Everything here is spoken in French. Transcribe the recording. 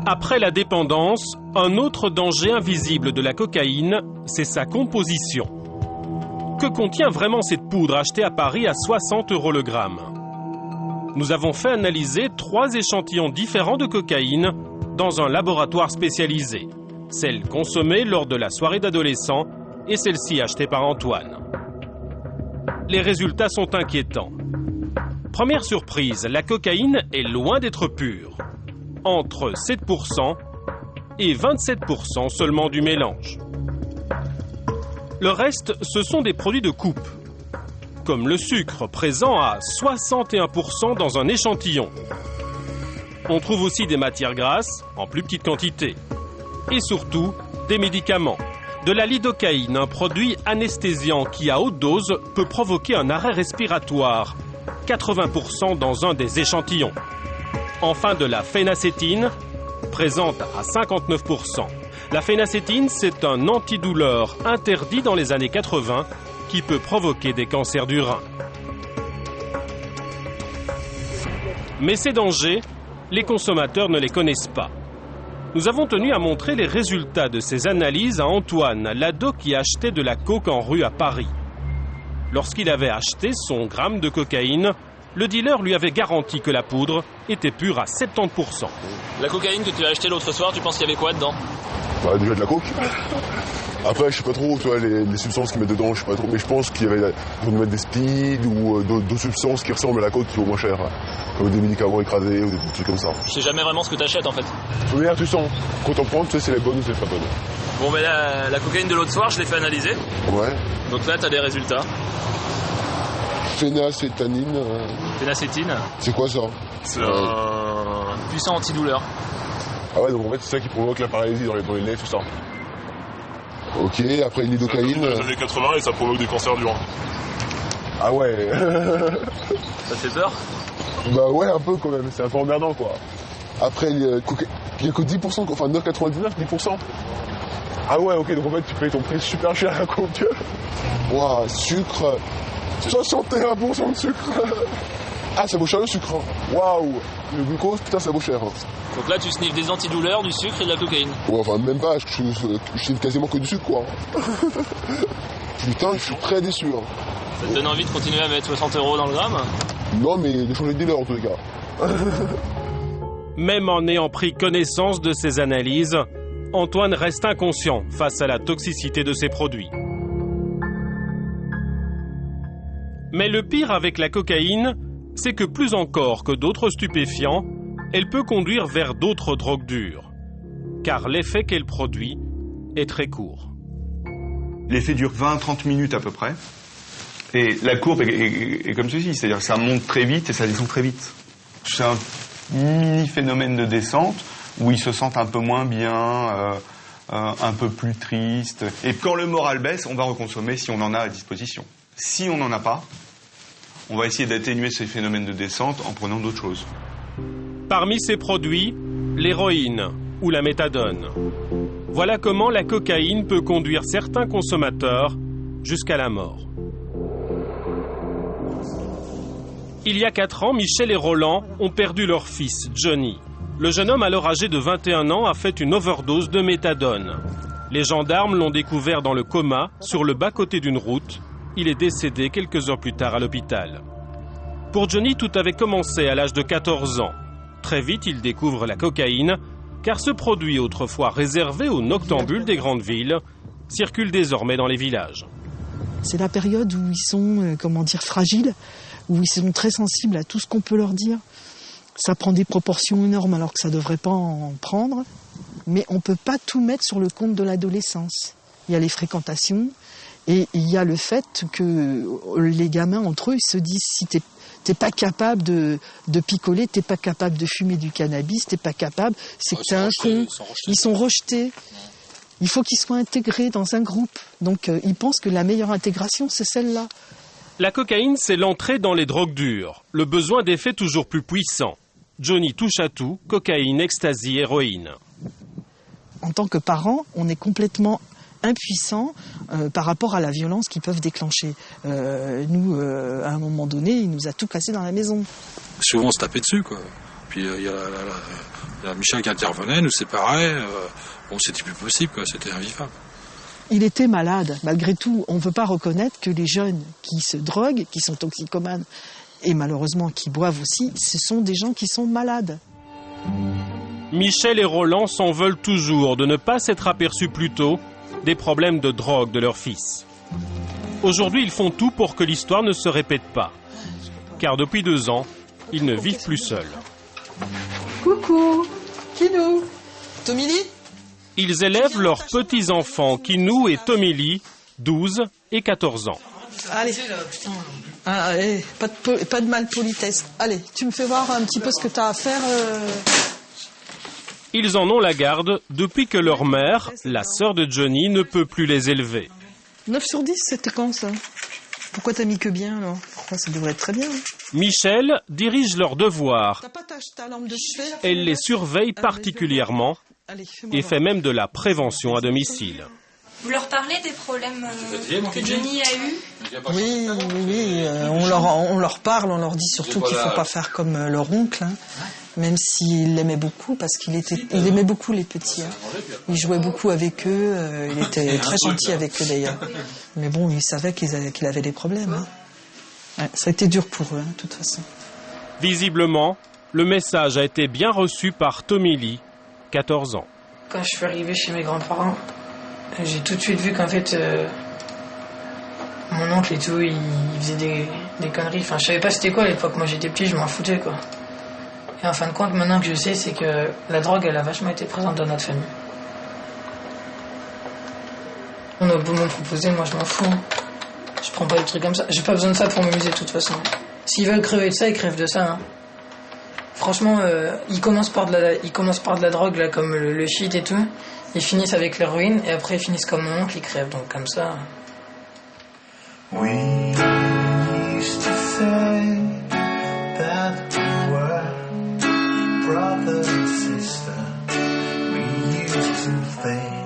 Après la dépendance, un autre danger invisible de la cocaïne, c'est sa composition. Que contient vraiment cette poudre achetée à Paris à 60 € le gramme? Nous avons fait analyser 3 échantillons différents de cocaïne dans un laboratoire spécialisé. Celle consommée lors de la soirée d'adolescents et celle-ci achetée par Antoine. Les résultats sont inquiétants. Première surprise, la cocaïne est loin d'être pure. Entre 7% et 27% seulement du mélange. Le reste, ce sont des produits de coupe, comme le sucre présent à 61% dans un échantillon. On trouve aussi des matières grasses en plus petite quantité. Et surtout, des médicaments. De la lidocaïne, un produit anesthésiant qui à haute dose peut provoquer un arrêt respiratoire. 80% dans un des échantillons. Enfin, de la phénacétine, présente à 59%. La phénacétine, c'est un antidouleur interdit dans les années 80 qui peut provoquer des cancers du rein. Mais ces dangers, les consommateurs ne les connaissent pas. Nous avons tenu à montrer les résultats de ces analyses à Antoine, l'ado qui achetait de la coke en rue à Paris. Lorsqu'il avait acheté son gramme de cocaïne, le dealer lui avait garanti que la poudre était pure à 70%. La cocaïne que tu as achetée l'autre soir, tu penses qu'il y avait quoi dedans? Bah, déjà de la coke. Après, je sais pas trop, tu vois, les substances qu'ils mettent dedans, je sais pas trop, mais je pense qu'il y avait pour nous mettre des speed ou d'autres substances qui ressemblent à la coke qui vaut moins cher, comme des médicaments écrasés ou des trucs comme ça. Je sais jamais vraiment ce que tu achètes en fait. Oui, tu sens. Quand on prend, tu sais, c'est les bonnes ou c'est pas bonnes. Bon, mais la cocaïne de l'autre soir, je l'ai fait analyser. Ouais. Donc là, t'as des résultats. Phénacétanine. Phénacétine. C'est quoi ça? C'est un puissant antidouleur. Ah ouais, donc en fait, c'est ça qui provoque la paralysie dans les nez, tout ça. Ok, après une lidocaïne. Dans les années 80 et ça provoque des cancers du rein. Ah ouais. Ça fait peur? Bah ouais, un peu quand même, c'est un peu emmerdant quoi. Après, il y a que 10%, enfin 9,99, 10%. Ah ouais, ok, donc en fait, tu payes ton prix super cher à la coke. Ouah, sucre. 61% de sucre. Ah, ça vaut cher le sucre. Waouh. Le glucose, putain, ça vaut cher. Donc là, tu sniffes des antidouleurs, du sucre et de la cocaïne. Ouais, enfin, même pas, je sniffe quasiment que du sucre, quoi. Putain, je suis très déçu. Ça te donne envie de continuer à mettre 60 € dans le gramme? Non, mais de changer de dealer, en tous les cas. Même en ayant pris connaissance de ces analyses, Antoine reste inconscient face à la toxicité de ces produits. Mais le pire avec la cocaïne, c'est que plus encore que d'autres stupéfiants, elle peut conduire vers d'autres drogues dures, car l'effet qu'elle produit est très court. L'effet dure 20-30 minutes à peu près, et la courbe est comme ceci, c'est-à-dire que ça monte très vite et ça descend très vite. C'est un mini phénomène de descente où ils se sentent un peu moins bien, un peu plus tristes. Et quand le moral baisse, on va reconsommer si on en a à disposition. Si on n'en a pas, on va essayer d'atténuer ces phénomènes de descente en prenant d'autres choses. Parmi ces produits, l'héroïne ou la méthadone. Voilà comment la cocaïne peut conduire certains consommateurs jusqu'à la mort. Il y a 4 ans, Michel et Roland ont perdu leur fils, Johnny. Le jeune homme, alors âgé de 21 ans, a fait une overdose de méthadone. Les gendarmes l'ont découvert dans le coma, sur le bas-côté d'une route. Il est décédé quelques heures plus tard à l'hôpital. Pour Johnny, tout avait commencé à l'âge de 14 ans. Très vite, il découvre la cocaïne, car ce produit, autrefois réservé aux noctambules des grandes villes, circule désormais dans les villages. C'est la période où ils sont, fragiles, où ils sont très sensibles à tout ce qu'on peut leur dire. Ça prend des proportions énormes alors que ça ne devrait pas en prendre. Mais on ne peut pas tout mettre sur le compte de l'adolescence. Il y a les fréquentations et il y a le fait que les gamins entre eux ils se disent si t'es pas capable de picoler, t'es pas capable de fumer du cannabis, t'es pas capable, c'est que t'es un con. Ils sont rejetés. Il faut qu'ils soient intégrés dans un groupe. Donc ils pensent que la meilleure intégration, c'est celle-là. La cocaïne, c'est l'entrée dans les drogues dures. Le besoin d'effets toujours plus puissants. Johnny touche à tout, cocaïne, ecstasy, héroïne. En tant que parents, on est complètement impuissants par rapport à la violence qu'ils peuvent déclencher. Nous, à un moment donné, il nous a tout cassé dans la maison. Souvent, on se tapait dessus, quoi. Puis il y a Michel qui intervenait, nous séparait. Bon, c'était plus possible, quoi. C'était invivable. Il était malade. Malgré tout, on ne veut pas reconnaître que les jeunes qui se droguent, qui sont toxicomanes et malheureusement qui boivent aussi, ce sont des gens qui sont malades. Michel et Roland s'en veulent toujours de ne pas s'être aperçus plus tôt des problèmes de drogue de leur fils. Aujourd'hui, ils font tout pour que l'histoire ne se répète pas. Car depuis 2 ans, ils ne vivent plus seuls. Coucou, Kinou, Tomili. Ils élèvent leurs petits-enfants, Kinou et Tomili, 12 et 14 ans. Allez, allez, pas de malpolitesse. Allez, tu me fais voir un petit peu ce que tu as à faire. Ils en ont la garde depuis que leur mère, la sœur de Johnny, ne peut plus les élever. 9 sur 10, c'était quand ça? Pourquoi t'as mis que bien alors? Ça devrait être très bien. Michel dirige leurs devoirs. T'as pas ta lampe de chevet? Elle les surveille particulièrement et fait même de la prévention à domicile. Vous leur parlez des problèmes que Johnny a eu? Oui, on leur parle, on leur dit surtout qu'il ne faut pas faire comme leur oncle, hein, même s'il l'aimait beaucoup, parce il aimait beaucoup les petits. Hein. Il jouait beaucoup avec eux, il était très gentil avec eux d'ailleurs. Mais bon, il savait qu'il avait des problèmes. Hein. Ouais, ça a été dur pour eux, hein, de toute façon. Visiblement, le message a été bien reçu par Tomili, 14 ans. Quand je suis arrivé chez mes grands-parents, j'ai tout de suite vu qu'en fait, mon oncle et tout, il faisait des conneries. Enfin, je savais pas c'était quoi à l'époque. Moi, j'étais petit, je m'en foutais, quoi. Et en fin de compte, maintenant que je sais, c'est que la drogue, elle a vachement été présente dans notre famille. On a beau m'en proposer, moi, je m'en fous. Je prends pas des trucs comme ça. J'ai pas besoin de ça pour m'amuser, de toute façon. S'ils veulent crever de ça, ils crèvent de ça, hein. Franchement, ils commencent par de la drogue, là, comme le shit et tout. Ils finissent avec l'héroïne et après ils finissent comme mon oncle, ils crèvent, donc comme ça. We used to say that we were brother and sister. We used to think